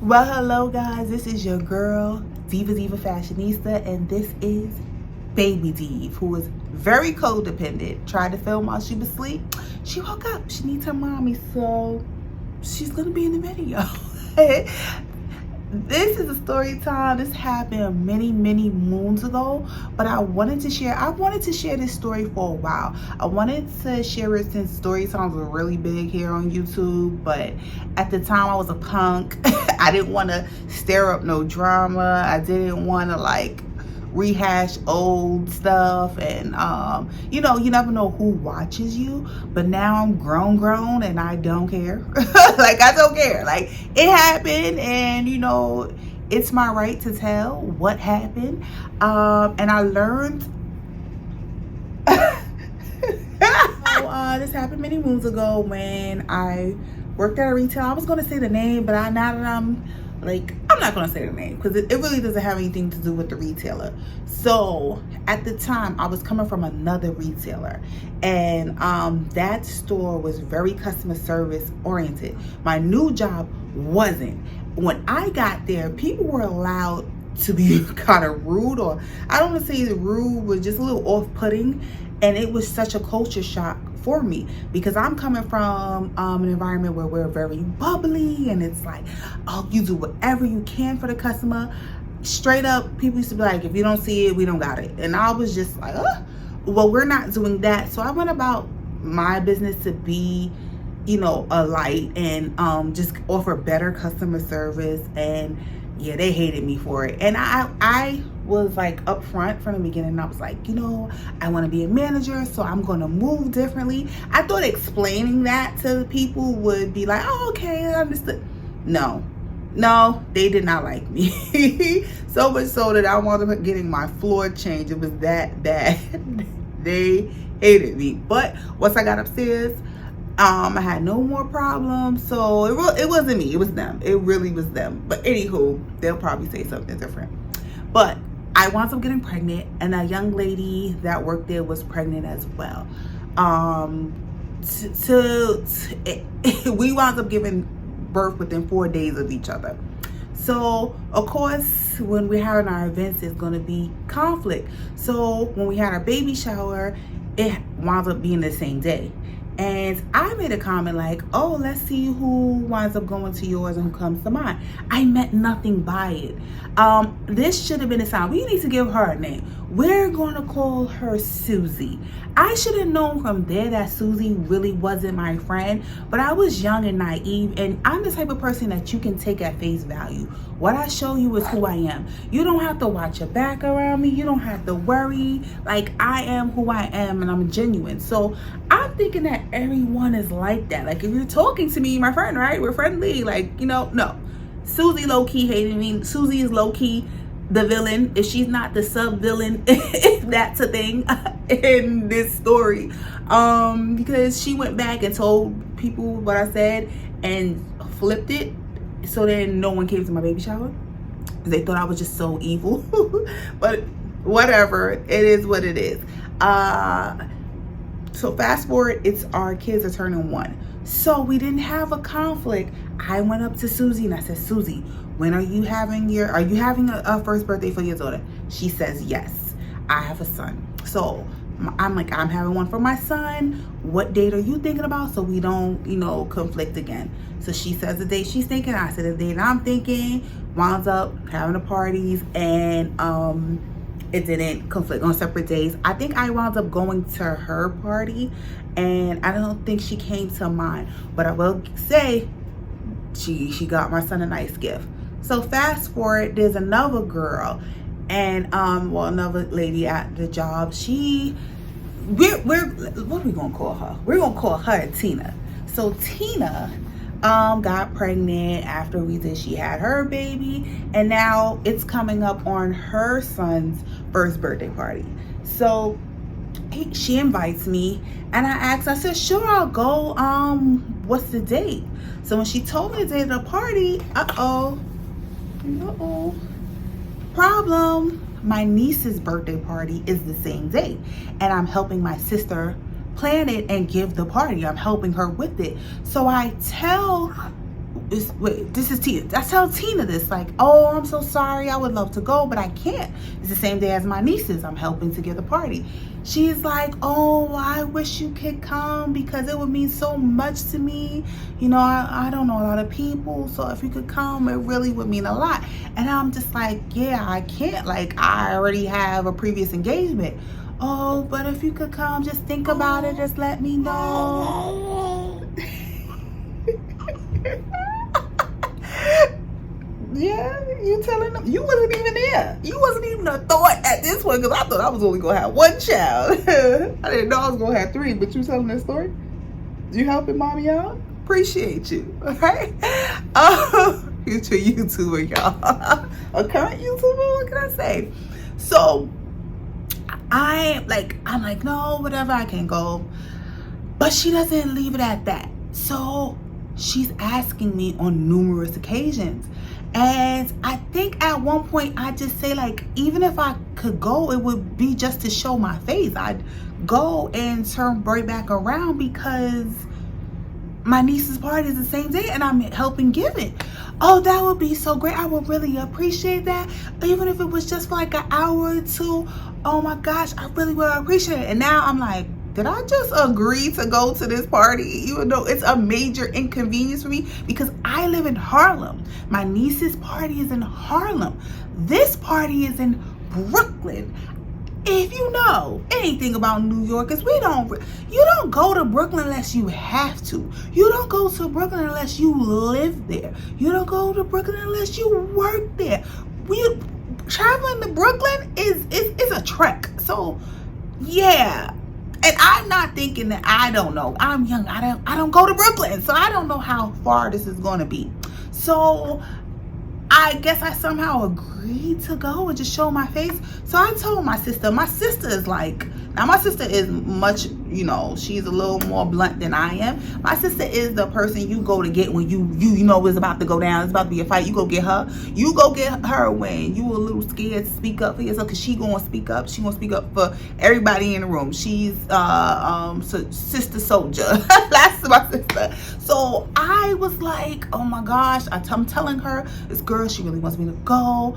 Well, hello guys, this is your girl Diva Fashionista, and this is Baby Div, who is very codependent. Tried to film while she was asleep. She woke up, she needs her mommy, so she's gonna be in the video. This is a story time. This happened many moons ago, but I wanted to share this story for a while. I wanted to share it since story times were really big here on YouTube, but at the time I was a punk. I didn't want to stir up no drama. I didn't want to like rehash old stuff, and you know, you never know who watches you. But now I'm grown and I don't care. Like, I don't care. Like, it happened, and you know, it's my right to tell what happened. And I learned this happened many moons ago when I worked at a retail. I was going to say the name, but I'm not going to say the name because it really doesn't have anything to do with the retailer. So at the time I was coming from another retailer, and that store was very customer service oriented. My new job wasn't. When I got there, people were allowed to be kind of rude, or I don't want to say rude, but just a little off-putting. And it was such a culture shock for me because I'm coming from an environment where we're very bubbly, and it's like, oh, you do whatever you can for the customer. Straight up, people used to be like, if you don't see it, we don't got it. And I was just like, well, we're not doing that. So I went about my business to be, you know, a light and just offer better customer service. And yeah, they hated me for it. And I was like upfront from the beginning. I was like, you know, I want to be a manager, so I'm going to move differently. I thought explaining that to people would be like, oh, okay, I understood. No, they did not like me. So much so that I wound up getting my floor changed. It was that bad. They hated me. But once I got upstairs, I had no more problems. So it wasn't me, it was them. It really was them. But anywho, they'll probably say something different. But I wound up getting pregnant, and a young lady that worked there was pregnant as well. We wound up giving birth within 4 days of each other. So of course, when we're having our events, there's going to be conflict. So when we had our baby shower, it wound up being the same day. And I made a comment like, oh, let's see who winds up going to yours and who comes to mine. I meant nothing by it. This should have been a sign. We need to give her a name. We're going to call her Susie. I should have known from there that Susie really wasn't my friend, but I was young and naive, and I'm the type of person that you can take at face value. What I show you is who I am. You don't have to watch your back around me. You don't have to worry. Like, I am who I am, and I'm genuine. So I'm thinking that everyone is like that. Like, if you're talking to me, my friend, right? We're friendly. Like, you know, no. Susie low-key hated me. Susie is low-key the villain, if she's not the sub-villain, if that's a thing in this story. Because she went back and told people what I said and flipped it, so then no one came to my baby shower. They thought I was just so evil. But whatever, it is what it is. So fast forward, it's our kids are turning 1. So we didn't have a conflict. I went up to Susie and I said, Susie, when are you having a first birthday for your daughter? She says, yes, I have a son. So I'm like, I'm having one for my son. What date are you thinking about, so we don't, you know, conflict again? So she says the date she's thinking. I said the date I'm thinking. Winds up having the parties, and it didn't conflict on separate days. I think I wound up going to her party, and I don't think she came to mine. But I will say she got my son a nice gift. So fast forward, there's another girl, and another lady at the job. We're what are we gonna call her? We're gonna call her Tina. So Tina got pregnant after we did. She had her baby, and now it's coming up on her son's first birthday party. So she invites me, and I asked, I said, sure, I'll go. What's the date? So when she told me the date of the party, problem. My niece's birthday party is the same day, and I'm helping my sister plan it and give the party. I'm helping her with it. So I tell wait, this is Tina. I tell Tina this, like, oh, I'm so sorry. I would love to go, but I can't. It's the same day as my nieces. I'm helping to give the party. She's like, oh, I wish you could come because it would mean so much to me. You know, I don't know a lot of people, so if you could come, it really would mean a lot. And I'm just like, yeah, I can't. Like, I already have a previous engagement. Oh, but if you could come, just think about it. Just let me know. Yeah, you telling them you wasn't even there. You wasn't even a thought at this one because I thought I was only gonna have one child. I didn't know I was gonna have three, but you telling that story? You helping mommy out? Appreciate you. All right. Future YouTuber, y'all. A current YouTuber. What can I say? So I'm like, no, whatever, I can go. But she doesn't leave it at that. So she's asking me on numerous occasions. And I think at one point I just say, like, even if I could go, it would be just to show my face. I'd go and turn right back around because my niece's party is the same day and I'm helping give it. Oh, that would be so great. I would really appreciate that. Even if it was just for like an hour or two. Oh my gosh, I really would appreciate it. And now I'm like, did I just agree to go to this party? Even though it's a major inconvenience for me because I live in Harlem. My niece's party is in Harlem. This party is in Brooklyn. If you know anything about New Yorkers, you don't go to Brooklyn unless you have to. You don't go to Brooklyn unless you live there. You don't go to Brooklyn unless you work there. Traveling to Brooklyn is a trek. So yeah. And I'm not thinking that I don't know. I'm young. I don't go to Brooklyn. So I don't know how far this is going to be. So I guess I somehow agreed to go and just show my face. So I told my sister. My sister is like, now my sister is much, you know, she's a little more blunt than I am. My sister is the person you go to get when you know it's about to go down. It's about to be a fight. You go get her. You go get her when you a little scared to speak up for yourself because she gonna speak up. She gonna speak up for everybody in the room. She's sister soldier. That's my sister. So I was like, oh my gosh. I'm telling her, this girl, she really wants me to go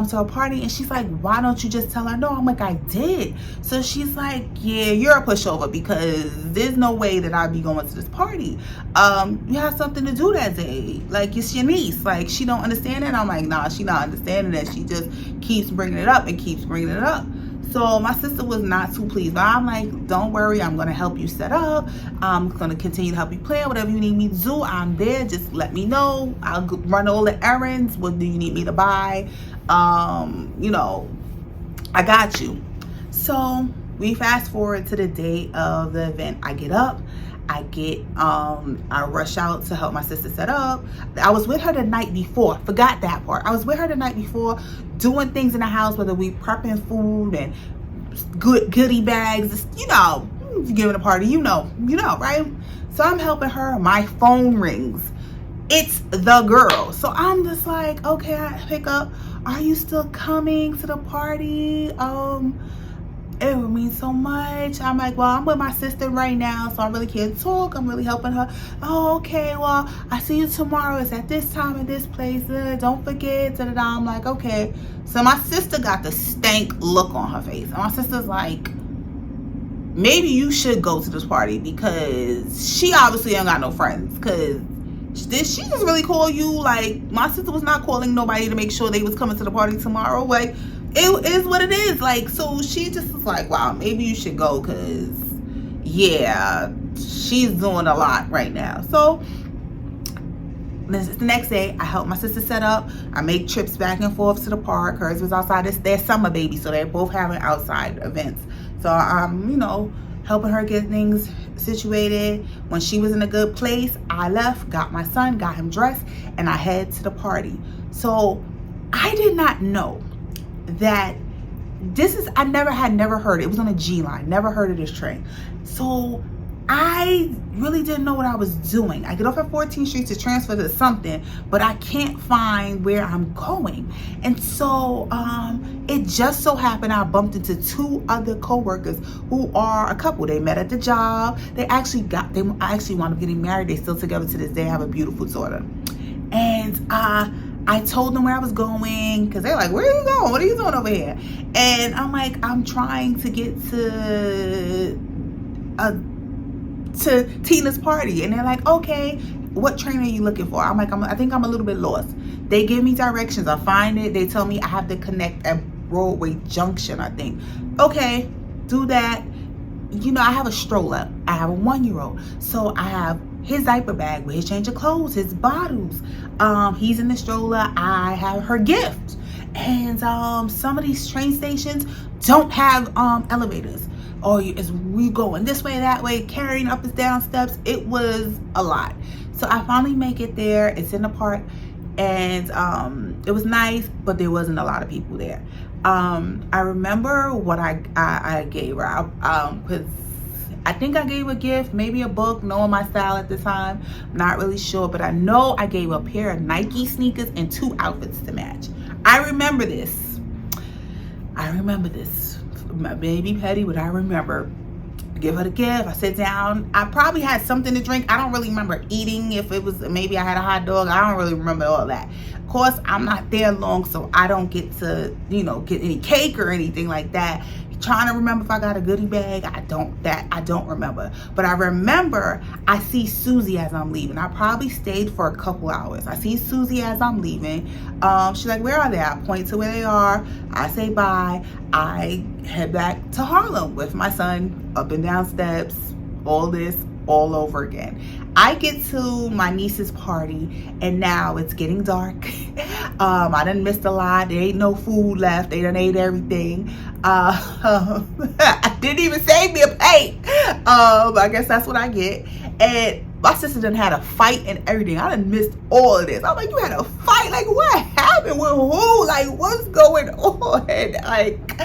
to a party. And she's like, why don't you just tell her no? I'm like, I did. So she's like, yeah, you're a pushover because there's no way that I'd be going to this party. You have something to do that day. Like, it's your niece. Like, she don't understand it. I'm like, nah, she not understanding that. She just keeps bringing it up and keeps bringing it up. So my sister was not too pleased, but I'm like, don't worry, I'm going to help you set up. I'm going to continue to help you plan. Whatever you need me to do, I'm there. Just let me know. I'll run all the errands. What do you need me to buy? You know, I got you. So we fast forward to the day of the event. I get up. I rush out to help my sister set up. I was with her the night before. Forgot that part. I was with her the night before doing things in the house, whether we prepping food and goodie bags, you know, giving a party, you know, right? So I'm helping her. My phone rings. It's the girl. So I'm just like, okay, I pick up. Are you still coming to the party? It would mean so much. I'm like, well, I'm with my sister right now, so I really can't talk. I'm really helping her. Oh, okay, well, I see you tomorrow. It's at this time at this place. Don't forget. Da-da-da. I'm like, okay. So my sister got the stank look on her face. And my sister's like, maybe you should go to this party because she obviously ain't got no friends. Because did she just really call you? Like, my sister was not calling nobody to make sure they was coming to the party tomorrow. Like, it is what it is. Like, so she just was like, wow, maybe you should go because, yeah, she's doing a lot right now. So the next day, I help my sister set up. I make trips back and forth to the park. Hers was outside. Their summer baby, so they're both having outside events. So I'm, you know, helping her get things situated. When she was in a good place, I left, got my son, got him dressed, and I head to the party. So I did not know that I never heard it. It was on a G line. Never heard of this train. So I really didn't know what I was doing. I get off at 14th Street to transfer to something, but I can't find where I'm going. And so it just so happened I bumped into two other co-workers who are a couple. They met at the job. I actually wound up getting married. They're still together to this day. I have a beautiful daughter. I told them where I was going because they're like, where are you going? What are you doing over here? And I'm like, I'm trying to get to Tina's party. And they're like, okay, what train are you looking for? I'm like, I think I'm a little bit lost. They give me directions. I find it. They tell me I have to connect at Broadway Junction, I think. Okay, do that. You know, I have a stroller. I have a 1-year-old. So I have his diaper bag with his change of clothes, his bottles. He's in the stroller. I have her gift. And some of these train stations don't have elevators. Or as we going this way, that way, carrying up and down steps. It was a lot. So I finally make it there. It's in the park. And it was nice, but there wasn't a lot of people there. I remember what I gave her, because I think I gave a gift, maybe a book, knowing my style at the time. Not really sure, but I know I gave a pair of Nike sneakers and 2 outfits to match. I remember this. My baby Petty, what I remember. Give her the gift. I sit down. I probably had something to drink. I don't really remember eating. If it was, maybe I had a hot dog. I don't really remember all that. Of course, I'm not there long, so I don't get to, get any cake or anything like that. Trying to remember if I got a goodie bag. I don't remember. But I remember I see Susie as I'm leaving. I probably stayed for a couple hours. I see Susie as I'm leaving. She's like, where are they? I point to where they are. I say bye. I head back to Harlem with my son, up and down steps, all this all over again. I get to my niece's party and now it's getting dark. I done missed a lot. There ain't no food left. They done ate everything. I didn't even save me a plate. I guess that's what I get. And my sister done had a fight and everything. I done missed all of this. I'm like, you had a fight? Like, what happened with who? Like, what's going on? Like,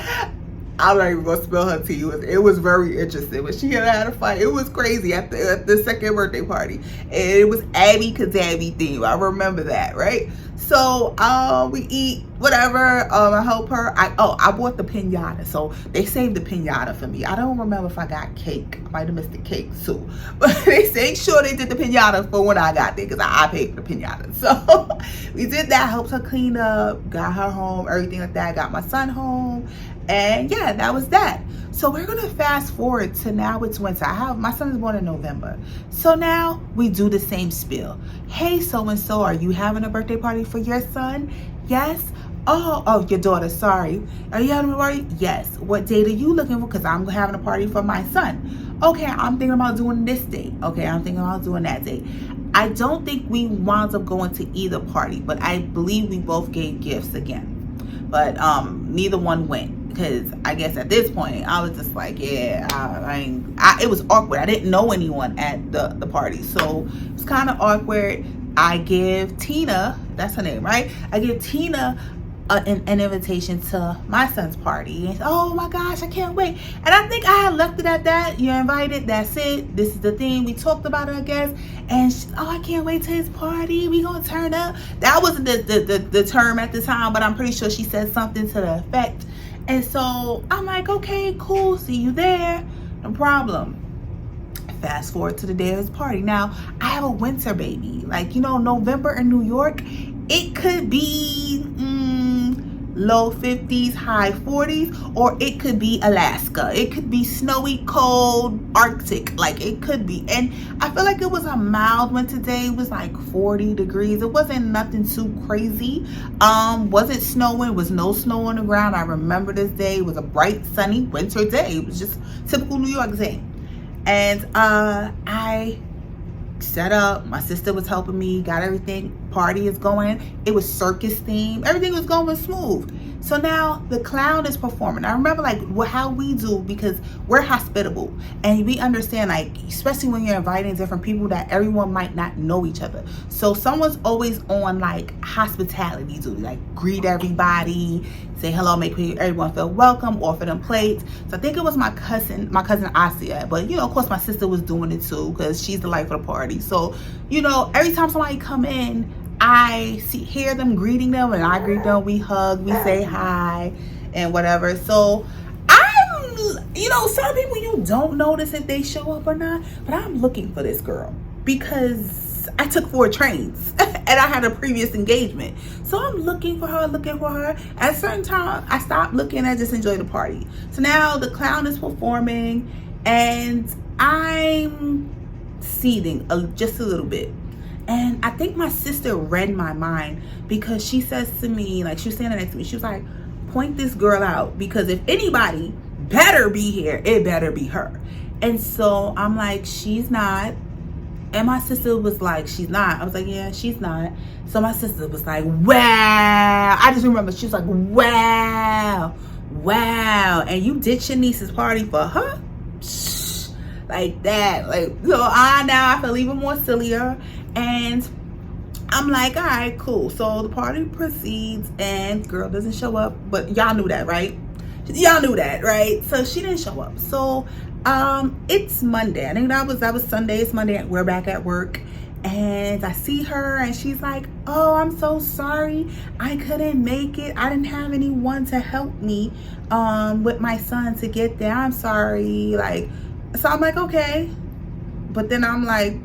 I'm not even gonna spill her tea. It was very interesting. When she had a fight, it was crazy at the second birthday party. And it was Abby Kadabby theme. I remember that, right? So we eat, whatever. I help her. I bought the pinata. So they saved the pinata for me. I don't remember if I got cake. I might have missed the cake too. But they made sure they did the pinata for when I got there, because I paid for the pinata. So we did that, helped her clean up, got her home, everything like that. Got my son home. And yeah, that was that. So we're gonna fast forward to now it's winter. My son is born in November. So now we do the same spiel. Hey, so-and-so, are you having a birthday party for your son? Yes. Oh, your daughter, sorry. Are you having a party? Yes. What date are you looking for? Because I'm having a party for my son. Okay, I'm thinking about doing this date. Okay, I'm thinking about doing that date. I don't think we wound up going to either party, but I believe we both gave gifts again. But neither one went. Because I guess at this point, I was just like, yeah, it was awkward. I didn't know anyone at the party. So it was kind of awkward. I give Tina, that's her name, right? I give Tina an invitation to my son's party. And, oh my gosh, I can't wait. And I think I had left it at that. You're invited. That's it. This is the thing. We talked about it, I guess. And I can't wait to his party. We gonna turn up. That wasn't the term at the time, but I'm pretty sure she said something to the effect. And so I'm like, okay, cool, see you there, no problem. Fast forward to the day of his party. Now, I have a winter baby. Like, November in New York, it could be low 50s, high 40s, or it could be Alaska. It could be snowy, cold, Arctic. Like, it could be. And I feel like it was a mild winter day. It was like 40 degrees. It wasn't nothing too crazy. Wasn't snowing. Was no snow on the ground. I remember this day. It was a bright, sunny winter day. It was just typical New York day. And I set up. My sister was helping me, got everything. Party is going. It was circus themed. Everything was going smooth. So now the clown is performing. I remember how we do, because we're hospitable and we understand, especially when you're inviting different people, that everyone might not know each other. So someone's always on hospitality duty, greet everybody, say hello, make everyone feel welcome, offer them plates. So I think it was my cousin Asia, but of course my sister was doing it too, because she's the life of the party. So every time somebody come in, I hear them greeting them, and I greet them. We hug, we say hi, and whatever. So some people, you don't notice if they show up or not, but I'm looking for this girl because I took 4 trains and I had a previous engagement. So I'm looking for her. At a certain time, I stopped looking. I just enjoyed the party. So now the clown is performing and I'm seething just a little bit. And I think my sister read my mind because she says to me, like, she was standing next to me, she was like, point this girl out, because if anybody better be here, it better be her. And so I'm like, she's not. And my sister was like, she's not. I was like, yeah, she's not. So my sister was like, wow. I just remember she was like, wow. And you ditched your niece's party for her? Like that. Like, so now I feel even more sillier. And I'm like, all right, cool. So the party proceeds and girl doesn't show up. But y'all knew that, right? Y'all knew that, right? So she didn't show up. So it's Monday. I think that was Sunday. It's Monday. We're back at work. And I see her and she's like, oh, I'm so sorry. I couldn't make it. I didn't have anyone to help me with my son to get there. I'm sorry. Like, so I'm like, okay. But then I'm like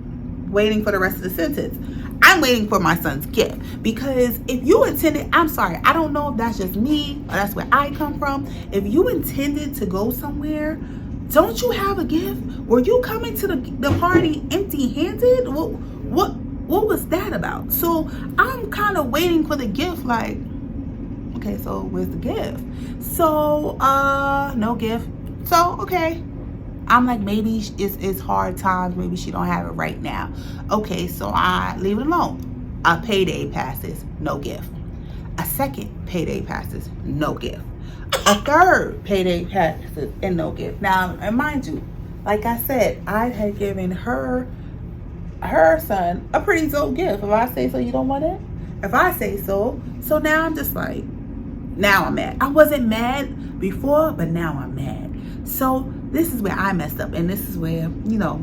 waiting for the rest of the sentence. I'm waiting for my son's gift, because if you intended, I'm sorry, I don't know if that's just me or that's where I come from. If you intended to go somewhere, don't you have a gift? Were you coming to the party empty-handed? What was that about? So I'm kind of waiting for the gift, like, okay, so where's the gift? So no gift. So okay, I'm like, maybe it's hard times, maybe she don't have it right now. Okay, so I leave it alone. A payday passes, no gift. A second payday passes, no gift. A third payday passes and no gift. Now, and mind you, like I said, I had given her son a pretty dope gift. If I say so, you don't want it? If I say so. So now I'm just like, now I'm mad. I wasn't mad before, but now I'm mad. So this is where I messed up, and this is where, you know,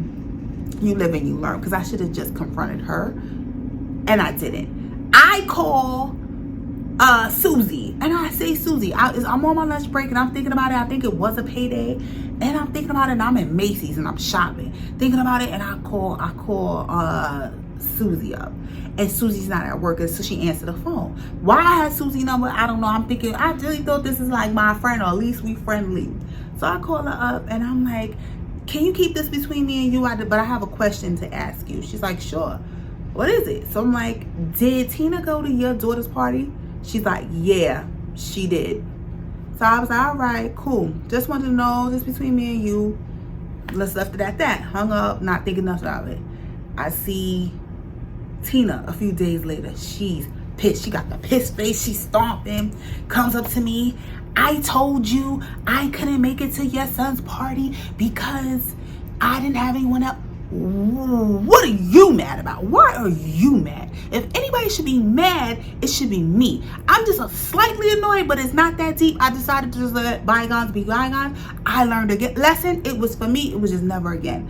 you live and you learn, because I should have just confronted her, and I didn't. I call Susie, and I say, Susie, I'm on my lunch break and I'm thinking about it. I think it was a payday, and I'm thinking about it, and I'm in Macy's and I'm shopping, thinking about it, and I call Susie up, and Susie's not at work, and so she answered the phone. Why I had Susie's number, I don't know. I'm thinking, I really thought this is like my friend, or at least we friendly. So I call her up and I'm like, can you keep this between me and you? But I have a question to ask you. She's like, sure. What is it? So I'm like, did Tina go to your daughter's party? She's like, yeah, she did. So I was like, all right, cool. Just wanted to know, this between me and you. Let's left it at that. Hung up, not thinking nothing of it. I see Tina a few days later. She's pissed. She got the piss face. She's stomping. Comes up to me. I told you I couldn't make it to your son's party because I didn't have anyone else. What are you mad about? Why are you mad? If anybody should be mad, it should be me. I'm just slightly annoyed, but it's not that deep. I decided to just let bygones be bygones. I learned a lesson. It was for me. It was just never again.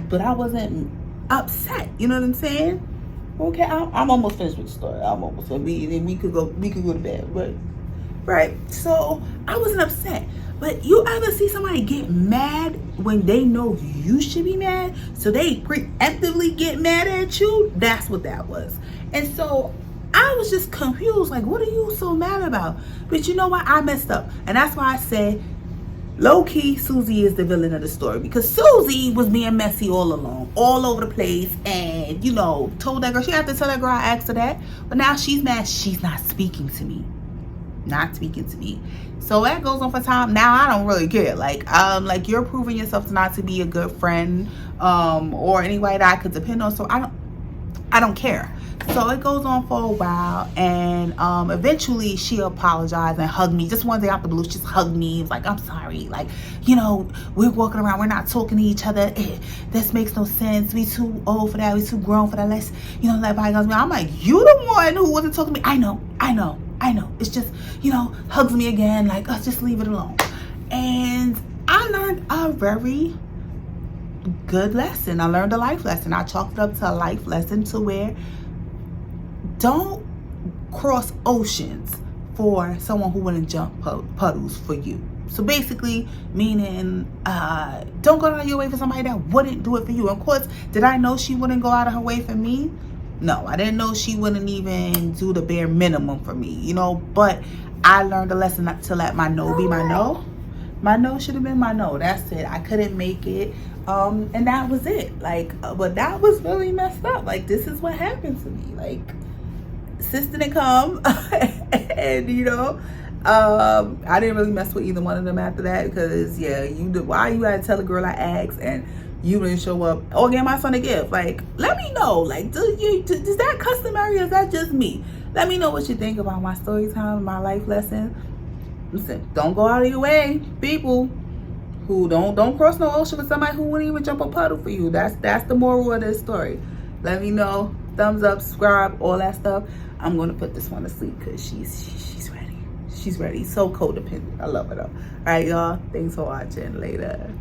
But I wasn't upset. You know what I'm saying? Okay, I'm almost finished with the story. I'm almost gonna be, and we could go to bed. But right, so I wasn't upset. But you ever see somebody get mad when they know you should be mad, so they preemptively get mad at you? That's what that was. And so I was just confused, like, what are you so mad about? But you know what? I messed up, and that's why I said, low-key, Susie is the villain of the story, because Susie was being messy all along, all over the place, and, you know, told that girl, she had to tell that girl I asked her that, but now she's mad. She's not speaking to me. Not speaking to me. So that goes on for time. Now I don't really care. Like you're proving yourself not to be a good friend, or anybody that I could depend on. So I don't care. So it goes on for a while, and eventually she apologized and hugged me. Just one day out the blue, she just hugged me. It was like, I'm sorry. Like, you know, we're walking around, we're not talking to each other. This makes no sense. We too old for that. We too grown for that. Let's, you know, let bygones be. I'm like, you the one who wasn't talking to me. I know. It's just, you know, hugs me again. Like, just leave it alone. And I learned a very good lesson. I learned a life lesson. I chalked it up to a life lesson, to where don't cross oceans for someone who wouldn't jump puddles for you. So basically, meaning, don't go out of your way for somebody that wouldn't do it for you. Of course, did I know she wouldn't go out of her way for me? No, I didn't know she wouldn't even do the bare minimum for me, you know. But I learned a lesson not to let my no be my no. My no should have been my no. That's it. I couldn't make it. And that was it. Like, but that was really messed up. Like, this is what happened to me. Like, sis didn't come. And, you know, I didn't really mess with either one of them after that. Because, yeah, why you had to tell a girl I asked and you didn't show up or get my son a gift? Like, let me know. Like, is that customary or is that just me? Let me know what you think about my story time, my life lesson. Listen, don't go out of your way, people who don't cross no ocean with somebody who wouldn't even jump a puddle for you. That's the moral of this story. Let me know. Thumbs up, subscribe, all that stuff. I'm gonna put this one to sleep because she's ready. She's ready. So codependent. I love it though. All right, y'all. Thanks for watching. Later.